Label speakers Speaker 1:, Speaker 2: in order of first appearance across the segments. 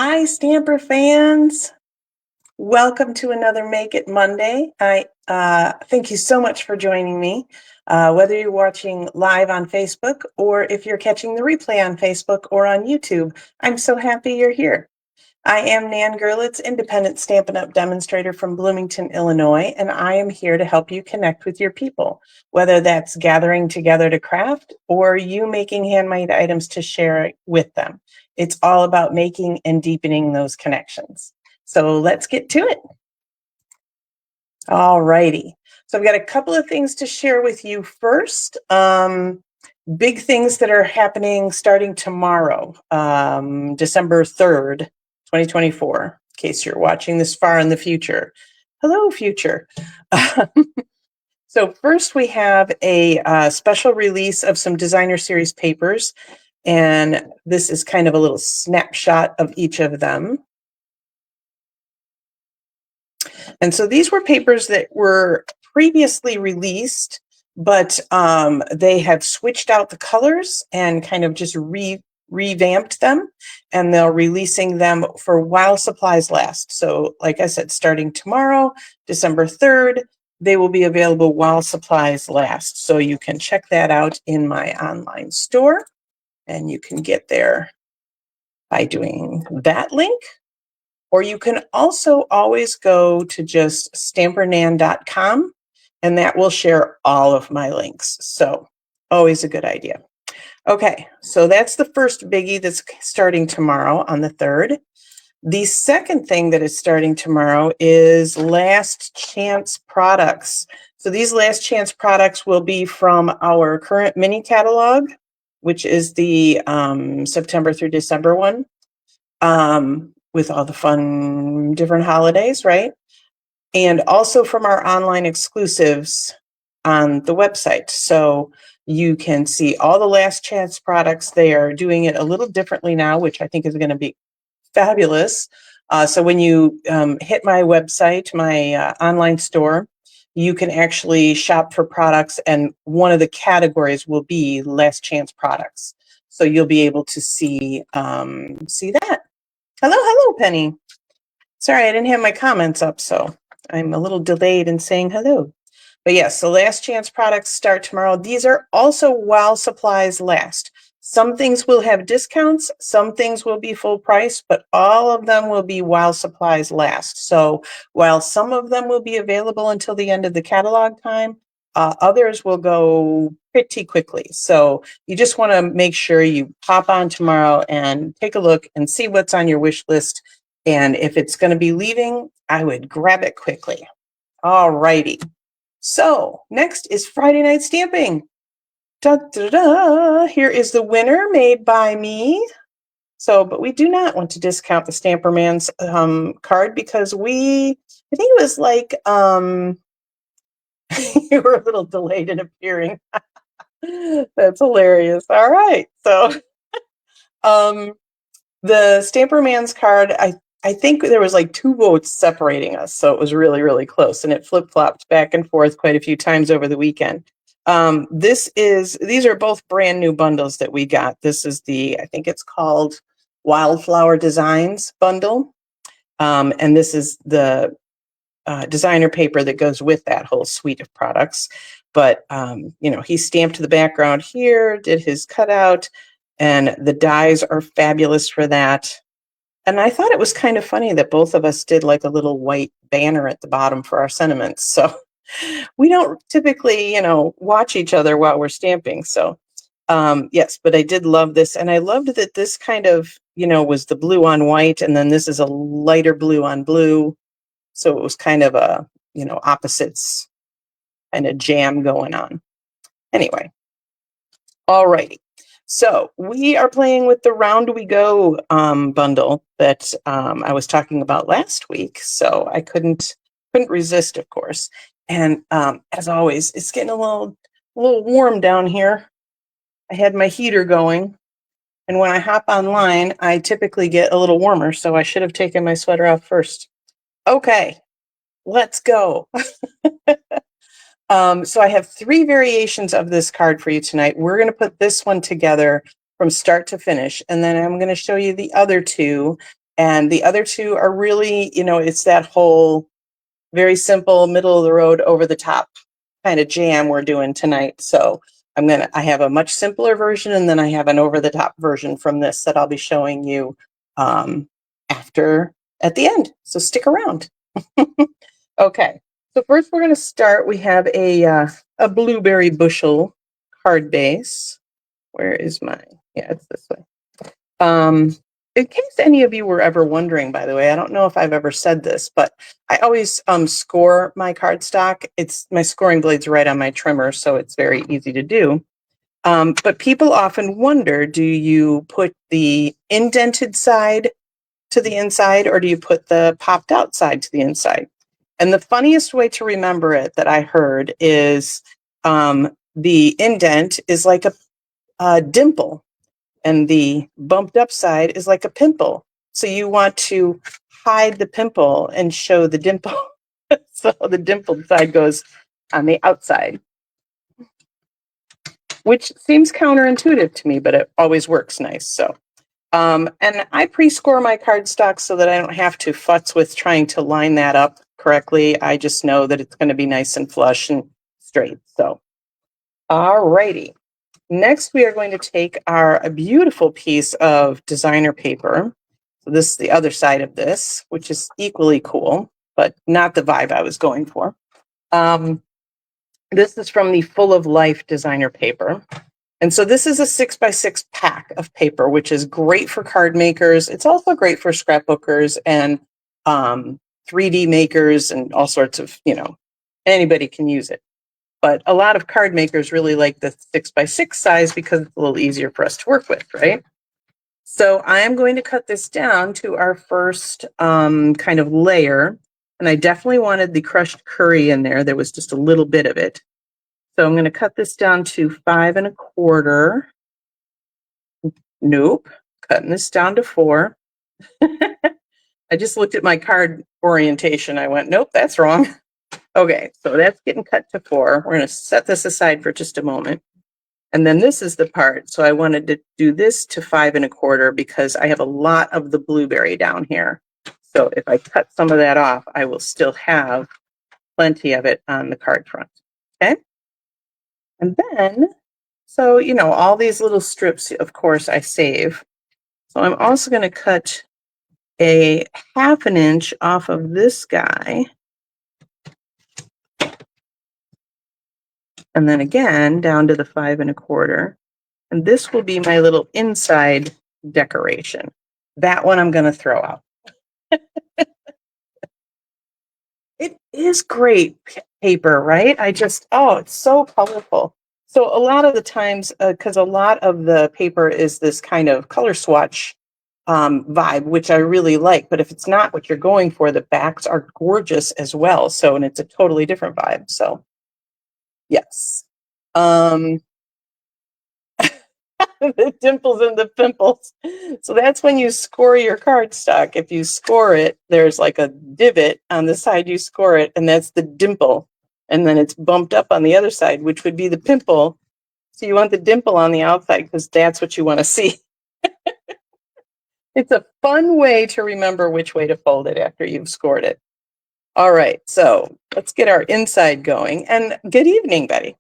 Speaker 1: Hi, Stamper fans. Welcome to another Make It Monday. I thank you so much for joining me, whether you're watching live on Facebook or if you're catching the replay on Facebook or on YouTube. I'm so happy you're here. I am Nan Gerlitz, independent Stampin' Up! Demonstrator from Bloomington, Illinois, and I am here to help you connect with your people, whether that's gathering together to craft or you making handmade items to share with them. It's all about making and deepening those connections. So let's get to it. All righty. So I've got a couple of things to share with you first. Big things that are happening starting tomorrow, December 3rd, 2024, in case you're watching this far in the future. Hello, future. So first we have a special release of some designer series papers, and this is kind of a little snapshot of each of them. And so these were papers that were previously released, but they have switched out the colors and kind of just revamped them, and they're releasing them for while supplies last. So like I said, starting tomorrow, December 3rd, they will be available while supplies last. So you can check that out in my online store, and you can get there by doing that link. Or you can also always go to just stampernan.com, and that will share all of my links. So always a good idea. Okay, so that's the first biggie that's starting tomorrow on the 3rd. The second thing that is starting tomorrow is last chance products. So these last chance products will be from our current mini catalog, which is the September through December one. With all the fun different holidays, right? And also from our online exclusives on the website. So you can see all the last chance products. They are doing it a little differently now, which I think is going to be fabulous. So when you hit my website, my online store, you can actually shop for products, and one of the categories will be last chance products. So you'll be able to see that. Hello, Penny. Sorry, I didn't have my comments up, so I'm a little delayed in saying hello. But yes, so last chance products start tomorrow. These are also while supplies last. Some things will have discounts, some things will be full price, but all of them will be while supplies last. So while some of them will be available until the end of the catalog time, others will go pretty quickly. So you just want to make sure you hop on tomorrow and take a look and see what's on your wish list. And if it's going to be leaving, I would grab it quickly. All righty. So next is Friday Night Stamping. Da, da, da. Here is the winner made by me. So, but we do not want to discount the Stamper Man's card because I think it was like, you were a little delayed in appearing. That's hilarious. All right. So the Stamper Man's card, I think there was like 2 votes separating us. So it was really, really close, and it flip-flopped back and forth quite a few times over the weekend. These are both brand new bundles that we got. This is I think it's called Wildflower Designs bundle. And this is the designer paper that goes with that whole suite of products. But, he stamped the background here, did his cutout, and the dies are fabulous for that. And I thought it was kind of funny that both of us did like a little white banner at the bottom for our sentiments. So we don't typically, watch each other while we're stamping. So, yes, but I did love this. And I loved that this kind of, was the blue on white, and then this is a lighter blue on blue. So it was kind of a, opposites kind of jam going on. Anyway, all righty. So we are playing with the Round We Go bundle that I was talking about last week. So I couldn't resist, of course. And as always, it's getting a little warm down here. I had my heater going, and when I hop online, I typically get a little warmer. So I should have taken my sweater off first. Okay, let's go. So I have 3 variations of this card for you tonight. We're going to put this one together from start to finish, and then I'm going to show you the other 2, And the other two are really, you know, it's that whole very simple, middle of the road, over the top kind of jam we're doing tonight. So I have a much simpler version, and then I have an over the top version from this that I'll be showing you at the end. So stick around. Okay. So first we're going to start. We have a blueberry bushel card base. Where is my, yeah, it's this way. In case any of you were ever wondering, by the way, I don't know if I've ever said this, but I always score my cardstock. It's my scoring blade's right on my trimmer, so it's very easy to do. But people often wonder, do you put the indented side to the inside, or do you put the popped out side to the inside? And the funniest way to remember it that I heard is the indent is like a dimple, and the bumped up side is like a pimple. So you want to hide the pimple and show the dimple. So the dimpled side goes on the outside, which seems counterintuitive to me, but it always works nice. So, and I pre-score my cardstock so that I don't have to futz with trying to line that up correctly. I just know that it's going to be nice and flush and straight. So, all righty. Next, we are going to take a beautiful piece of designer paper. So this is the other side of this, which is equally cool, but not the vibe I was going for. This is from the Full of Life designer paper. And so this is a 6x6 pack of paper, which is great for card makers. It's also great for scrapbookers and 3D makers and all sorts of, you know, anybody can use it. But a lot of card makers really like the 6x6 size because it's a little easier for us to work with, right? So I am going to cut this down to our first kind of layer. And I definitely wanted the crushed curry in there. There was just a little bit of it. So I'm going to cut this down to 5 1/4. Nope. Cutting this down to 4. I just looked at my card orientation. I went, nope, that's wrong. Okay, so that's getting cut to 4. We're going to set this aside for just a moment. And then this is the part. So I wanted to do this to 5 1/4 because I have a lot of the blueberry down here. So if I cut some of that off, I will still have plenty of it on the card front. Okay. And then, so, you know, all these little strips, of course, I save. So I'm also going to cut a 1/2 inch off of this guy. And then again, down to the 5 1/4. And this will be my little inside decoration. That one I'm going to throw out. It is great paper, right? It's so colorful. So a lot of the times, because a lot of the paper is this kind of color swatch vibe, which I really like. But if it's not what you're going for, the backs are gorgeous as well. So, and it's a totally different vibe. So, yes. The dimples and the pimples. So that's when you score your cardstock. If you score it, there's like a divot on the side you score it, and that's the dimple. And then it's bumped up on the other side, which would be the pimple. So you want the dimple on the outside because that's what you want to see. It's a fun way to remember which way to fold it after you've scored it. All right, so let's get our inside going. And good evening, Betty.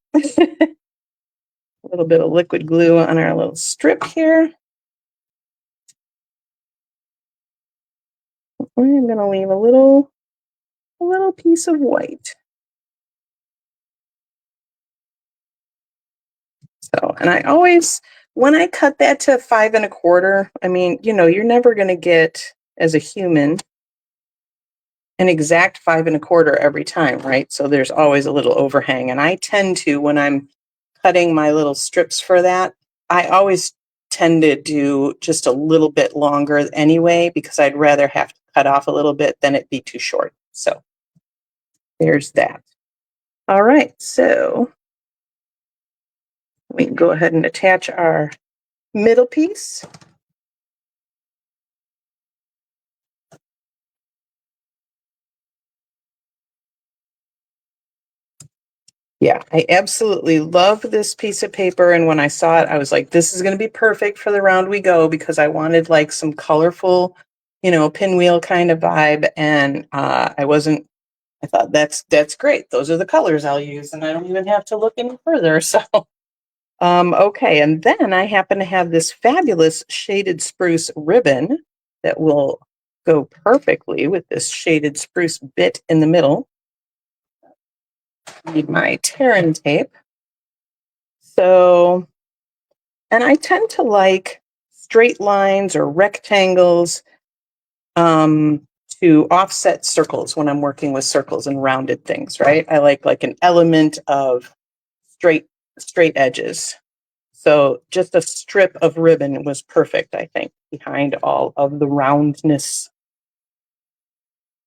Speaker 1: A little bit of liquid glue on our little strip here. I'm going to leave a little piece of white. So, and I always, when I cut that to 5 1/4, I mean, you know, you're never going to get, as a human, an exact 5 1/4 every time, right? So there's always a little overhang. And I tend to, when I'm cutting my little strips for that, I always tend to do just a little bit longer anyway, because I'd rather have to cut off a little bit than it be too short. So there's that. All right, so we can go ahead and attach our middle piece. Yeah, I absolutely love this piece of paper. And when I saw it, I was like, this is going to be perfect for the round we go, because I wanted like some colorful you know, pinwheel kind of vibe. And I thought that's great. Those are the colors I'll use, and I don't even have to look any further. So, okay. And then I happen to have this fabulous shaded spruce ribbon that will go perfectly with this shaded spruce bit in the middle. Need my Terran tape. So, and I tend to like straight lines or rectangles to offset circles when I'm working with circles and rounded things, right? I like an element of straight edges. So just a strip of ribbon was perfect, I think, behind all of the roundness.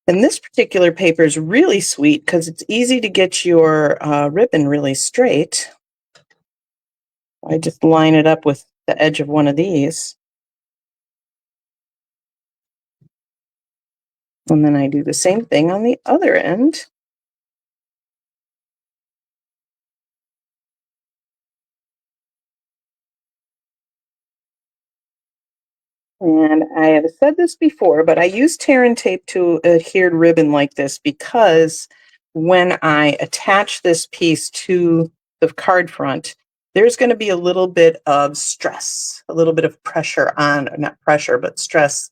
Speaker 1: And this particular paper is really sweet because it's easy to get your ribbon really straight. I just line it up with the edge of one of these. And then I do the same thing on the other end. And I have said this before, but I use Terran tape to adhered ribbon like this because when I attach this piece to the card front, there's going to be a little bit of stress, a little bit of pressure on, not pressure, but stress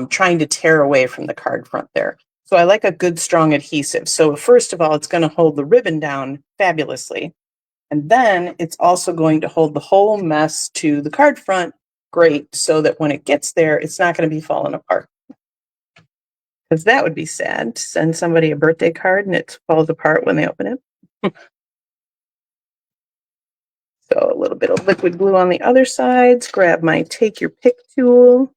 Speaker 1: trying to tear away from the card front there. So I like a good strong adhesive. So first of all, it's going to hold the ribbon down fabulously. And then it's also going to hold the whole mess to the card front great, so that when it gets there, it's not going to be falling apart. Because that would be sad to send somebody a birthday card and it falls apart when they open it. So a little bit of liquid glue on the other sides. Grab my take your pick tool.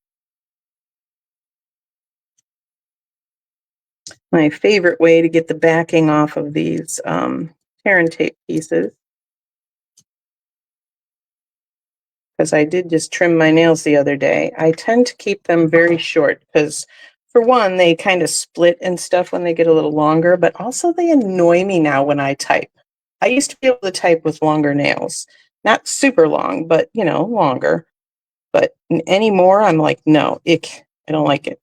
Speaker 1: My favorite way to get the backing off of these Terran tape pieces. Because I did just trim my nails the other day. I tend to keep them very short because, for one, they kind of split and stuff when they get a little longer, but also they annoy me now when I type. I used to be able to type with longer nails. Not super long, but, you know, longer. But anymore, I'm like, no, ick. I don't like it.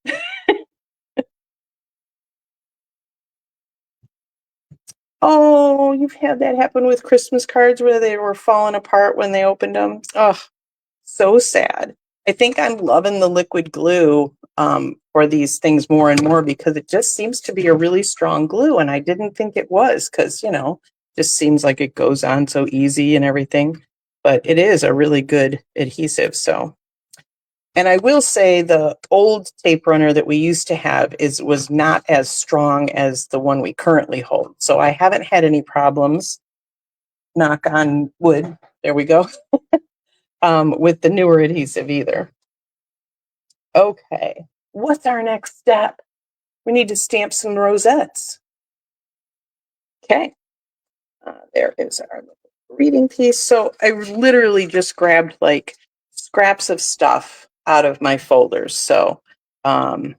Speaker 1: Oh, you've had that happen with Christmas cards where they were falling apart when they opened them? Oh, so sad. I think I'm loving the liquid glue for these things more and more because it just seems to be a really strong glue, and I didn't think it was because, you know, just seems like it goes on so easy and everything. But it is a really good adhesive. So, and I will say the old tape runner that we used to have was not as strong as the one we currently hold. So I haven't had any problems. Knock on wood. There we go. With the newer adhesive either. Okay, what's our next step? We need to stamp some rosettes. Okay, there is our reading piece. So I literally just grabbed like scraps of stuff out of my folders. So, and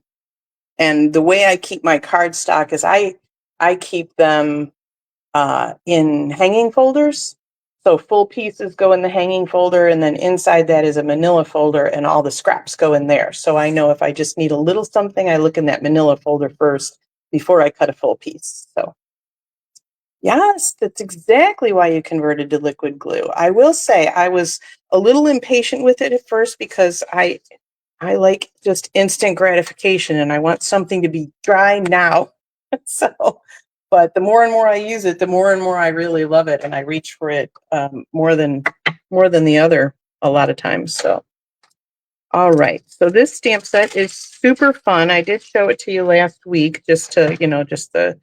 Speaker 1: the way I keep my cardstock is I keep them in hanging folders. So full pieces go in the hanging folder, and then inside that is a manila folder, and all the scraps go in there. So I know if I just need a little something, I look in that manila folder first before I cut a full piece. So yes, that's exactly why you converted to liquid glue. I will say I was a little impatient with it at first because I like just instant gratification and I want something to be dry now. So, but the more and more I use it, the more and more I really love it, and I reach for it more than the other a lot of times. So, all right. So this stamp set is super fun. I did show it to you last week, just to, you know, just the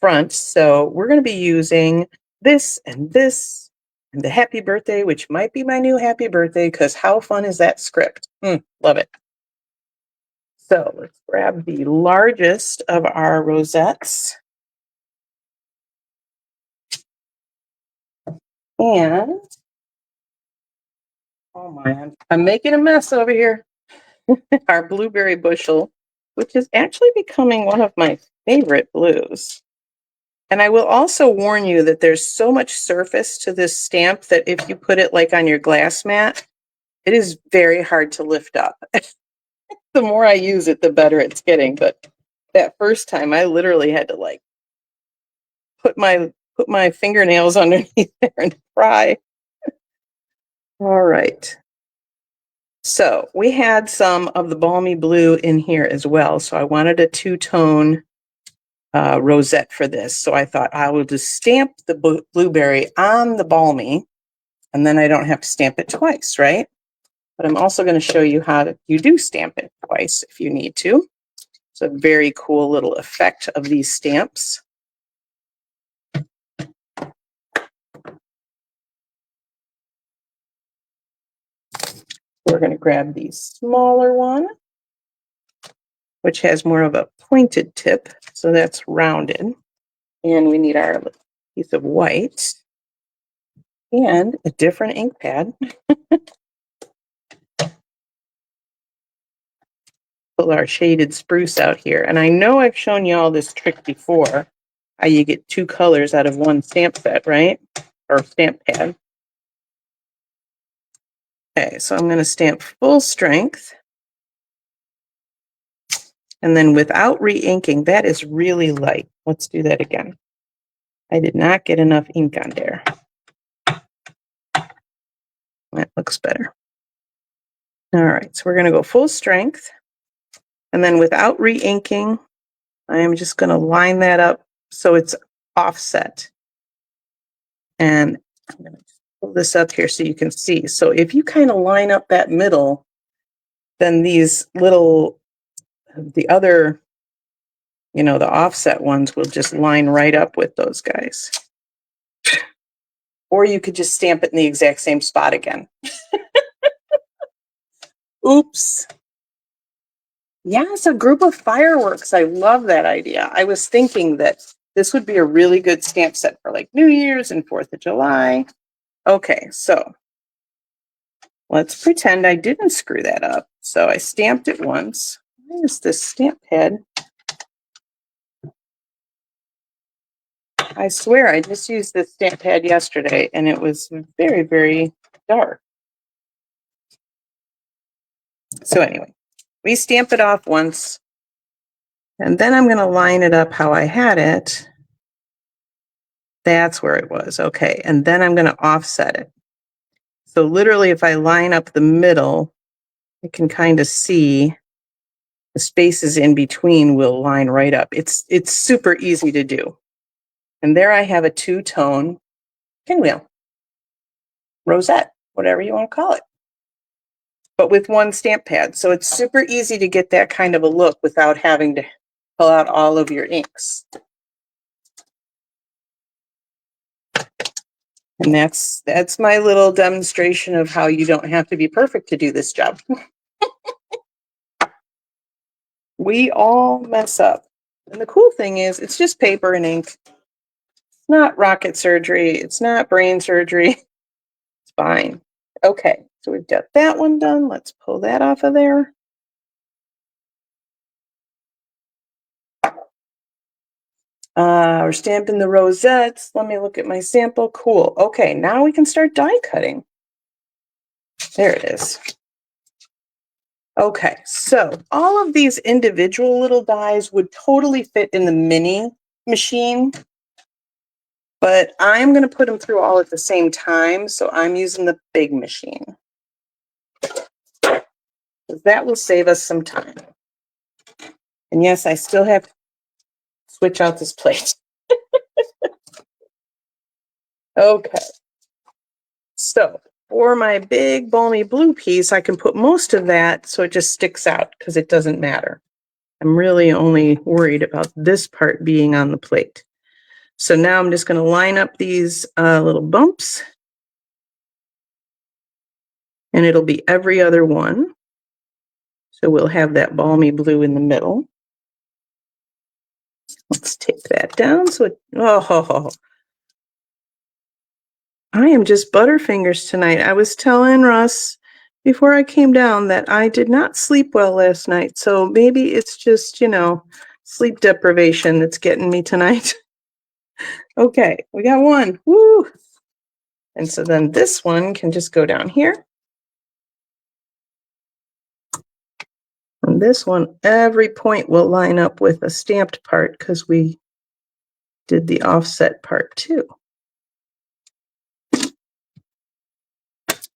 Speaker 1: front. So we're going to be using this and the happy birthday, which might be my new happy birthday because how fun is that script? Love it. So let's grab the largest of our rosettes. And, oh my, I'm making a mess over here. Our blueberry bushel, which is actually becoming one of my favorite blues. And I will also warn you that there's so much surface to this stamp that if you put it like on your glass mat, it is very hard to lift up. The more I use it, the better it's getting. But that first time, I literally had to like put my fingernails underneath there and cry. All right. So we had some of the balmy blue in here as well. So I wanted a two-tone rosette for this. So I thought I will just stamp the blueberry on the balmy, and then I don't have to stamp it twice, right? But I'm also going to show you how you do stamp it twice if you need to. It's a very cool little effect of these stamps. We're going to grab the smaller one, which has more of a pointed tip. So that's rounded. And we need our piece of white and a different ink pad. Pull our shaded spruce out here. And I know I've shown you all this trick before, how you get two colors out of one stamp set, right? Or stamp pad. Okay, so I'm going to stamp full strength. And then without re-inking, that is really light. Let's do that again. I did not get enough ink on there. That looks better. All right, so we're going to go full strength. And then without re-inking, I am just going to line that up so it's offset. And I'm going to pull this up here so you can see. So if you kind of line up that middle, then these little, the other, you know, the offset ones will just line right up with those guys. Or you could just stamp it in the exact same spot again. Oops. Yes, a group of fireworks. I love that idea. I was thinking that this would be a really good stamp set for like New Year's and 4th of July. Okay, so let's pretend I didn't screw that up. So I stamped it once. Where's this stamp pad? I swear I just used this stamp pad yesterday and it was very, very dark. So anyway, we stamp it off once and then I'm going to line it up how I had it. That's where it was. Okay, and then I'm going to offset it. So literally if I line up the middle, you can kind of see the spaces in between will line right up. It's super easy to do. And there I have a two-tone pinwheel, rosette, whatever you want to call it, but with one stamp pad. So it's super easy to get that kind of a look without having to pull out all of your inks. And that's my little demonstration of how you don't have to be perfect to do this job. We all mess up. And the cool thing is it's just paper and ink. It's not rocket surgery. It's not brain surgery. It's fine. Okay, so we've got that one done. Let's pull that off of there. We're stamping the rosettes. Let me look at my sample. Cool. Okay, now we can start die cutting. There it is. Okay, so all of these individual little dies would totally fit in the mini machine, but I'm going to put them through all at the same time, so I'm using the big machine. That will save us some time. And yes, I still have to switch out this plate. Okay. So for my big balmy blue piece, I can put most of that so it just sticks out because it doesn't matter. I'm really only worried about this part being on the plate. So now I'm just going to line up these little bumps. And it'll be every other one. So we'll have that balmy blue in the middle. Let's take that down. So it, oh, I am just butterfingers tonight. I was telling Russ before I came down that I did not sleep well last night. So maybe it's just, you know, sleep deprivation that's getting me tonight. Okay, we got one. Woo! And so then this one can just go down here. On this one, every point will line up with a stamped part because we did the offset part too.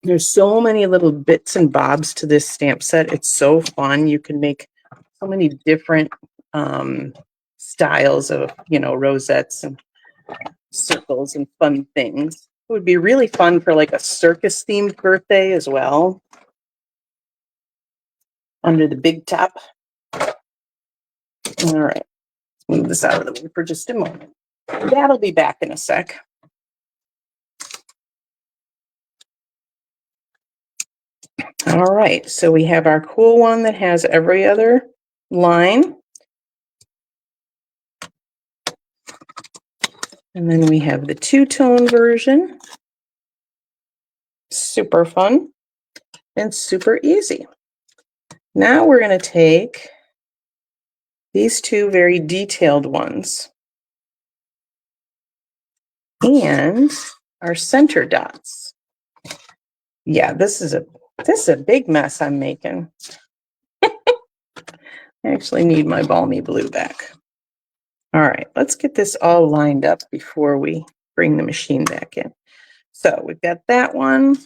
Speaker 1: There's so many little bits and bobs to this stamp set. It's so fun. You can make so many different styles of, you know, rosettes and circles and fun things. It would be really fun for like a circus themed birthday as well. Under the big top. All right, move this out of the way for just a moment. That'll be back in a sec. All right, so we have our cool one that has every other line. And then we have the two-tone version. Super fun and super easy. Now we're going to take these two very detailed ones and our center dots. Yeah, this is a big mess I'm making. I actually need my balmy blue back. All right, let's get this all lined up before we bring the machine back in. So we've got that one.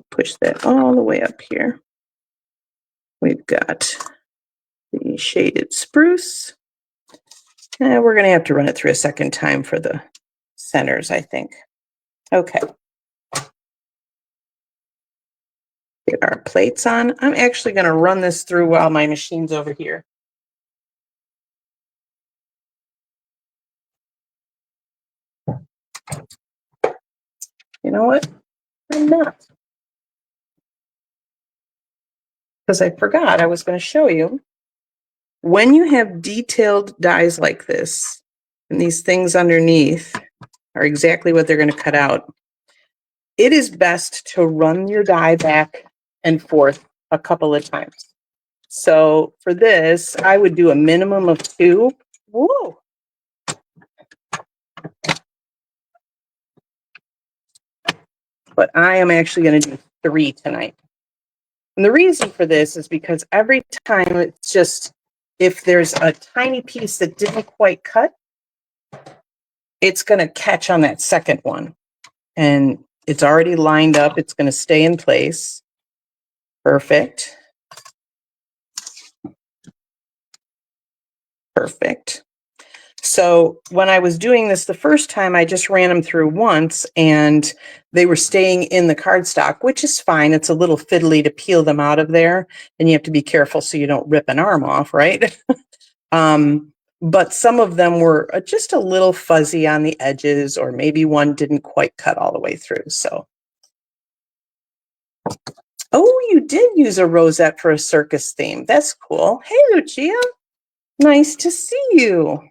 Speaker 1: Push that all the way up here. We've got the shaded spruce. And we're going to have to run it through a second time for the centers, I think. Okay. Get our plates on. I'm actually going to run this through while my machine's over here. You know what? I'm not. Because I forgot I was going to show you. When you have detailed dies like this, and these things underneath are exactly what they're going to cut out, it is best to run your die back and forth a couple of times. So for this, I would do a minimum of 2. Whoa. But I am actually going to do 3 tonight. And the reason for this is because every time it's just, if there's a tiny piece that didn't quite cut, it's going to catch on that second one. And it's already lined up. It's going to stay in place. Perfect. Perfect. So when I was doing this the first time, I just ran them through once and they were staying in the cardstock, which is fine. It's a little fiddly to peel them out of there, and you have to be careful so you don't rip an arm off, right? But some of them were just a little fuzzy on the edges, or maybe one didn't quite cut all the way through. So, oh, you did use a rosette for a circus theme. That's cool. Hey, Lucia. Nice to see you.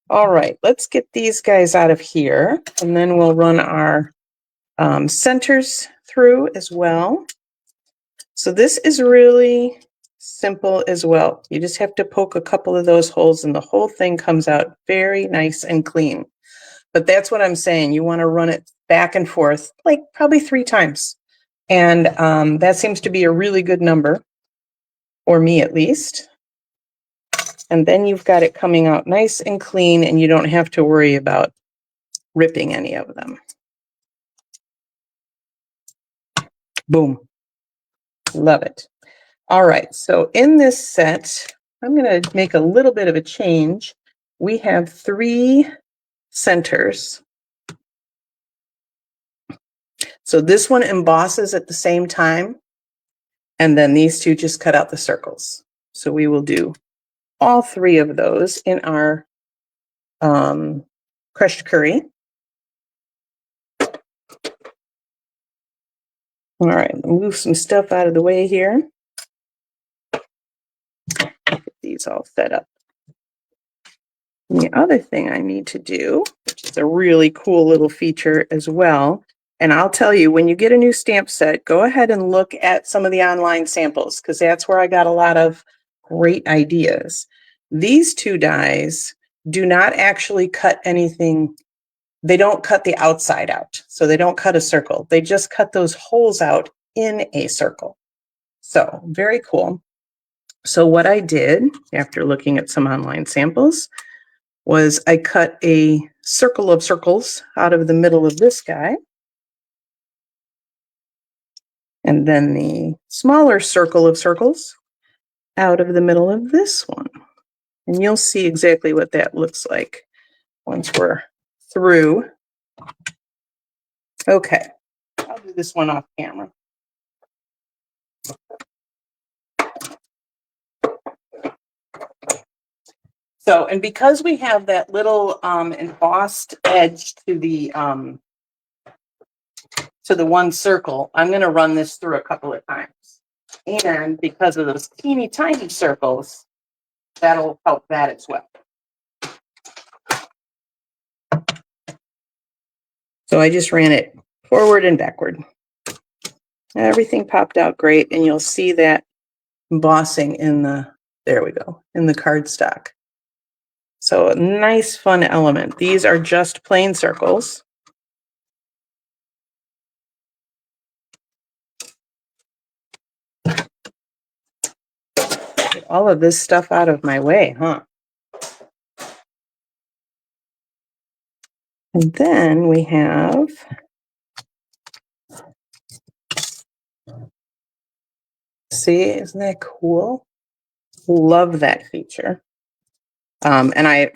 Speaker 1: All right, let's get these guys out of here, and then we'll run our centers through as well. So this is really simple as well. You just have to poke a couple of those holes and the whole thing comes out very nice and clean. But that's what I'm saying. You want to run it back and forth, like probably 3 times. And that seems to be a really good number, or me at least. And then you've got it coming out nice and clean, and you don't have to worry about ripping any of them. Boom. Love it. All right, so in this set, I'm going to make a little bit of a change. We have 3 centers. So this one embosses at the same time, and then these 2 just cut out the circles. So we will do all 3 of those in our crushed curry. All right, move some stuff out of the way here. Get these all set up. And the other thing I need to do, which is a really cool little feature as well, and I'll tell you, when you get a new stamp set, go ahead and look at some of the online samples, because that's where I got a lot of great ideas. These 2 dies do not actually cut anything. They don't cut the outside out, so they don't cut a circle. They just cut those holes out in a circle. So very cool. So what I did after looking at some online samples was I cut a circle of circles out of the middle of this guy. And then the smaller circle of circles out of the middle of this one. And you'll see exactly what that looks like once we're through. Okay, I'll do this one off camera. So, and because we have that little embossed edge to the one circle, I'm going to run this through a couple of times. And because of those teeny tiny circles, that'll help that as well. So I just ran it forward and backward. Everything popped out great, and you'll see that embossing in the, there we go, in the cardstock. So a nice fun element. These are just plain circles. Get all of this stuff out of my way, huh? And then we have see, isn't that cool? Love that feature. And I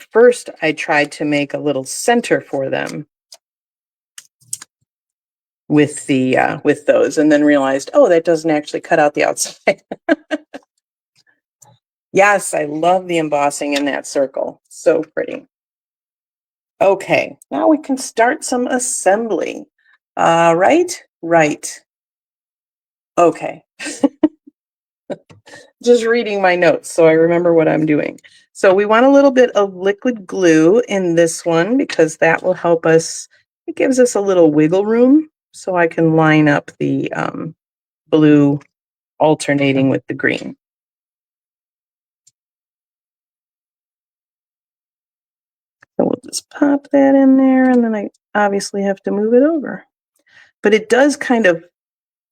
Speaker 1: tried to make a little center for them with the with those, and then realized, oh, that doesn't actually cut out the outside. Yes, I love the embossing in that circle. So pretty. Okay, now we can start some assembly. Right? Right. Okay. Just reading my notes so I remember what I'm doing. So we want a little bit of liquid glue in this one because that will help us. It gives us a little wiggle room so I can line up the blue alternating with the green. So we'll just pop that in there, and then I obviously have to move it over. But it does kind of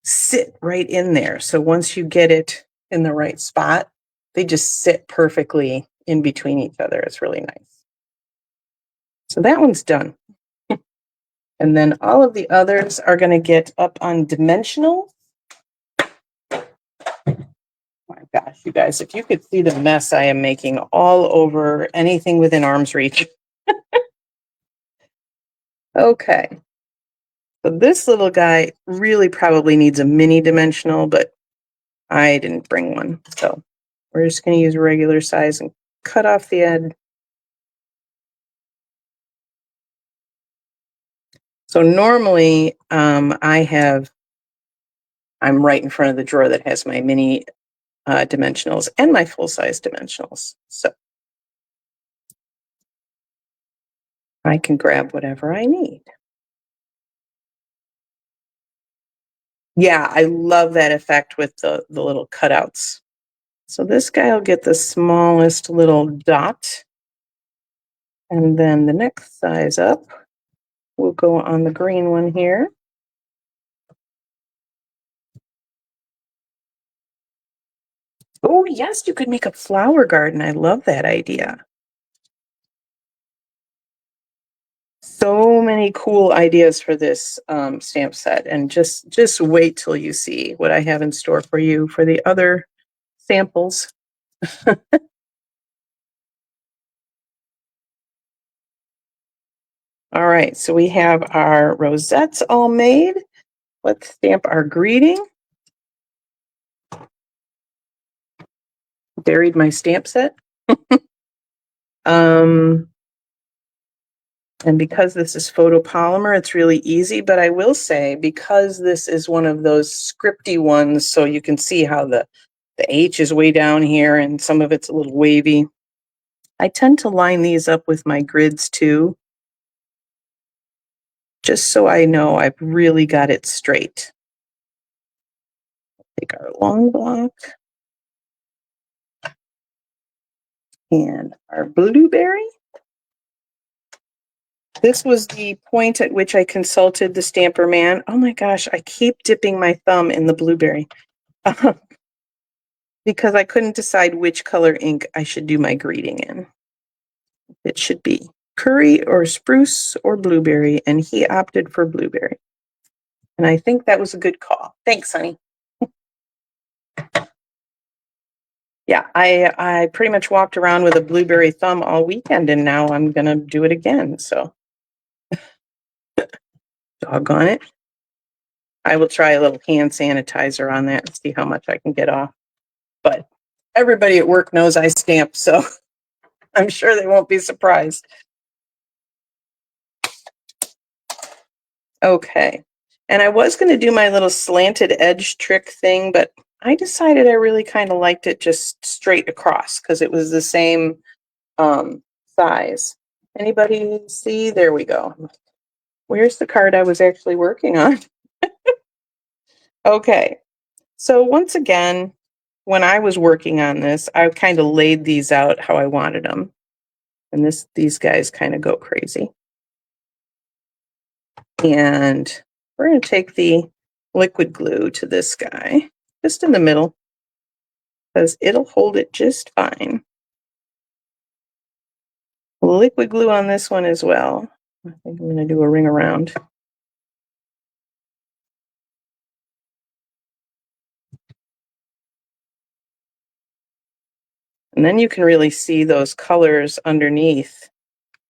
Speaker 1: sit right in there. So once you get it in the right spot, they just sit perfectly in between each other. It's really nice. So that one's done. And then all of the others are going to get up on dimensional. My gosh, you guys, if you could see the mess I am making all over anything within arm's reach. Okay. So this little guy really probably needs a mini dimensional, but I didn't bring one. So we're just going to use a regular size and cut off the end. So normally I'm right in front of the drawer that has my mini dimensionals and my full-size dimensionals. So I can grab whatever I need. Yeah, I love that effect with the little cutouts. So this guy will get the smallest little dot. And then the next size up will go on the green one here. Oh, yes, you could make a flower garden. I love that idea. So many cool ideas for this stamp set, and just wait till you see what I have in store for you for the other samples. All right, so we have our rosettes all made. Let's stamp our greeting. Buried my stamp set. And because this is photopolymer, it's really easy, but I will say, because this is one of those scripty ones, so you can see how the H is way down here and some of it's a little wavy. I tend to line these up with my grids too, just so I know I've really got it straight. Take our long block and our blueberry. This was the point at which I consulted the stamper man. Oh my gosh, I keep dipping my thumb in the blueberry because I couldn't decide which color ink I should do my greeting in. It should be curry or spruce or blueberry, and he opted for blueberry. And I think that was a good call. Thanks, honey. Yeah, I pretty much walked around with a blueberry thumb all weekend, and now I'm going to do it again. So, doggone it. I will try a little hand sanitizer on that and see how much I can get off. But everybody at work knows I stamp, so I'm sure they won't be surprised. Okay. And I was going to do my little slanted edge trick thing, but I decided I really kind of liked it just straight across because it was the same size. Anybody see? There we go. Where's the card I was actually working on? Okay. So once again, when I was working on this, I kind of laid these out how I wanted them. And these guys kind of go crazy. And we're going to take the liquid glue to this guy, just in the middle, because it'll hold it just fine. Liquid glue on this one as well. I think I'm going to do a ring around. And then you can really see those colors underneath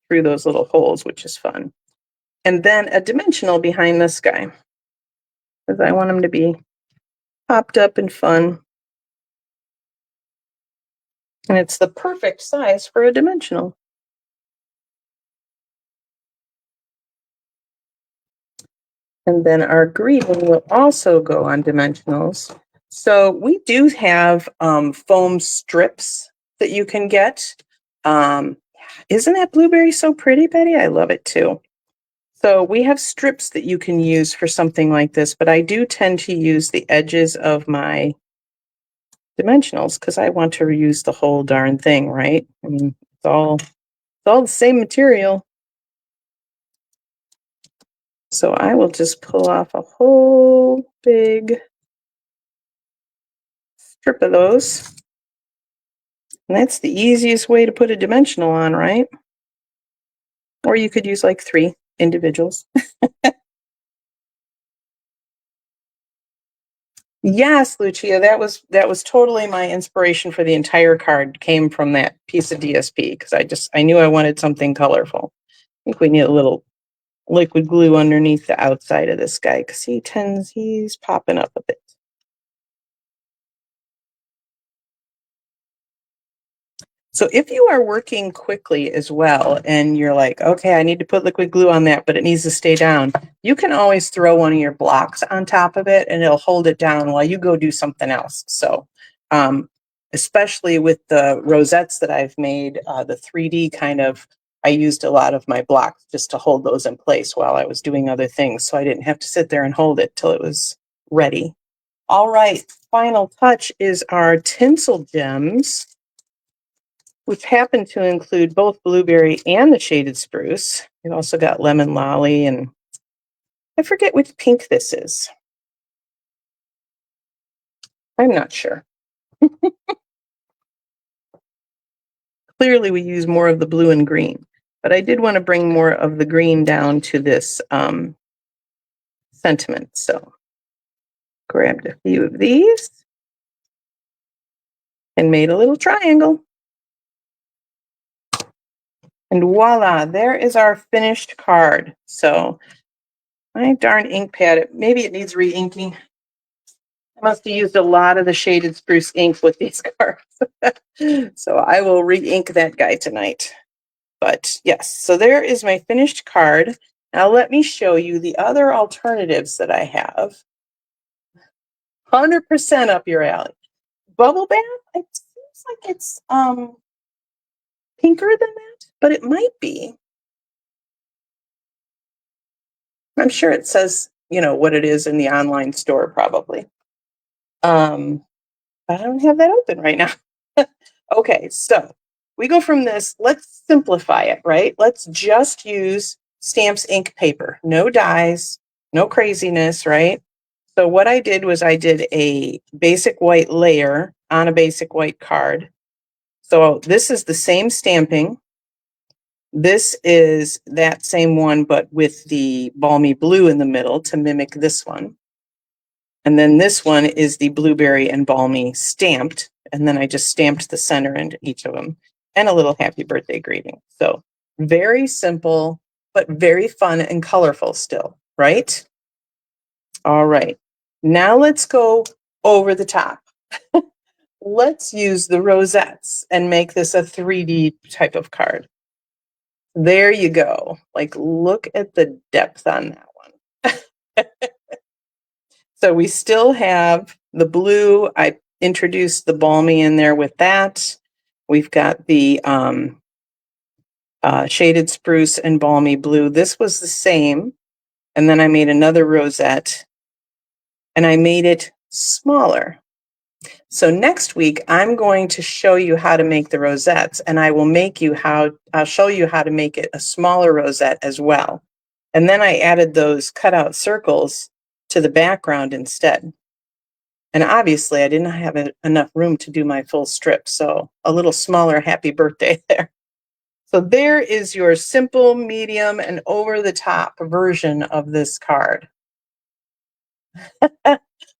Speaker 1: through those little holes, which is fun. And then a dimensional behind this guy, because I want him to be popped up and fun. And it's the perfect size for a dimensional. And then our greeting will also go on dimensionals. So we do have foam strips that you can get. Isn't that blueberry so pretty, Betty? I love it too. So we have strips that you can use for something like this, but I do tend to use the edges of my dimensionals because I want to reuse the whole darn thing, right? I mean, it's all the same material. So I will just pull off a whole big strip of those. And that's the easiest way to put a dimensional on, right? Or you could use like 3 individuals. Yes, Lucia, that was totally my inspiration for the entire card, came from that piece of DSP because I knew I wanted something colorful. I think we need a little liquid glue underneath the outside of this guy because he's popping up a bit. So if you are working quickly as well and you're like, okay, I need to put liquid glue on that, but it needs to stay down, you can always throw one of your blocks on top of it and it'll hold it down while you go do something else. So especially with the rosettes that I've made, the 3D kind of, I used a lot of my blocks just to hold those in place while I was doing other things. So I didn't have to sit there and hold it till it was ready. All right, final touch is our tinsel gems, which happen to include both blueberry and the shaded spruce. We've also got lemon lolly, and I forget which pink this is. I'm not sure. Clearly we use more of the blue and green, but I did want to bring more of the green down to this sentiment. So grabbed a few of these and made a little triangle. And voila, there is our finished card. So my darn ink pad, maybe it needs re-inking. I must have used a lot of the shaded spruce ink with these cards. So I will re-ink that guy tonight. But yes, so there is my finished card. Now let me show you the other alternatives that I have. 100% up your alley. Bubble bath, it seems like it's pinker than that, but it might be. I'm sure it says, what it is in the online store probably. I don't have that open right now. Okay, so we go from this, let's simplify it, right? Let's just use Stamps ink paper, no dyes, no craziness, right? So what I did was I did a basic white layer on a basic white card. So this is the same stamping. This is that same one, but with the balmy blue in the middle to mimic this one. And then this one is the blueberry and balmy stamped. And then I just stamped the center into each of them and a little happy birthday greeting. So very simple, but very fun and colorful still, right? All right. Now let's go over the top. Let's use the rosettes and make this a 3D type of card. There you go. Like, look at the depth on that one. So we still have the blue. I introduced the balmy in there with that. We've got the shaded spruce and balmy blue. This was the same. And then I made another rosette and I made it smaller. So next week, I'm going to show you how to make the rosettes, and I'll show you how to make it a smaller rosette as well. And then I added those cutout circles to the background instead. And obviously I didn't have enough room to do my full strip, so a little smaller happy birthday there. So there is your simple, medium, and over the top version of this card.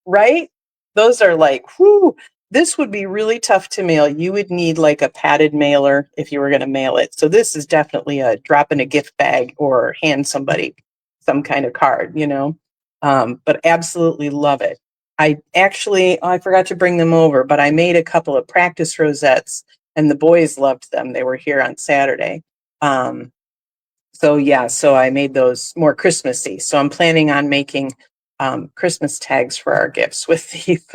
Speaker 1: Right? Those are like, whoo, this would be really tough to mail. You would need like a padded mailer if you were going to mail it. So this is definitely a drop in a gift bag or hand somebody some kind of card, you know, but absolutely love it. I forgot to bring them over, but I made a couple of practice rosettes and the boys loved them. They were here on Saturday. So I made those more Christmassy. So I'm planning on making Christmas tags for our gifts with these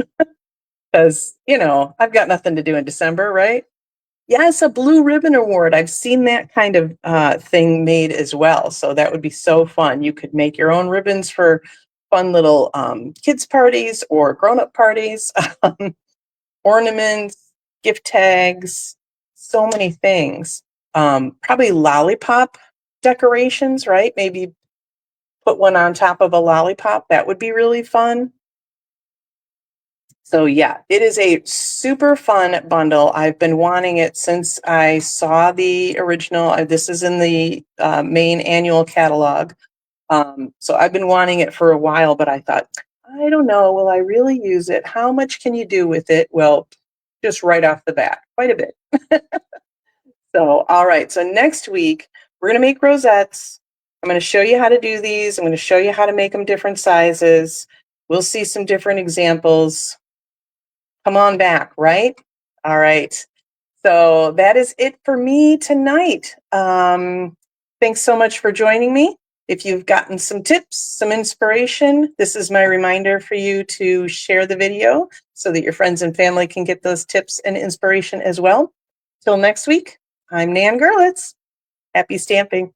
Speaker 1: because, you know, I've got nothing to do in December, right? Yes, a blue ribbon award. I've seen that kind of thing made as well. So that would be so fun. You could make your own ribbons for fun little kids parties or grown-up parties, ornaments, gift tags, so many things. Probably lollipop decorations, right? Maybe put one on top of a lollipop. That would be really fun. So yeah, it is a super fun bundle. I've been wanting it since I saw the original. This is in the main annual catalog. So I've been wanting it for a while, but I thought, I don't know, will I really use it? How much can you do with it? Well, just right off the bat, quite a bit. So, all right. So next week, we're going to make rosettes. I'm going to show you how to do these. I'm going to show you how to make them different sizes. We'll see some different examples. Come on back, right? All right. So that is it for me tonight. Thanks so much for joining me. If you've gotten some tips, some inspiration, this is my reminder for you to share the video so that your friends and family can get those tips and inspiration as well. Till next week, I'm Nan Gerlitz. Happy stamping.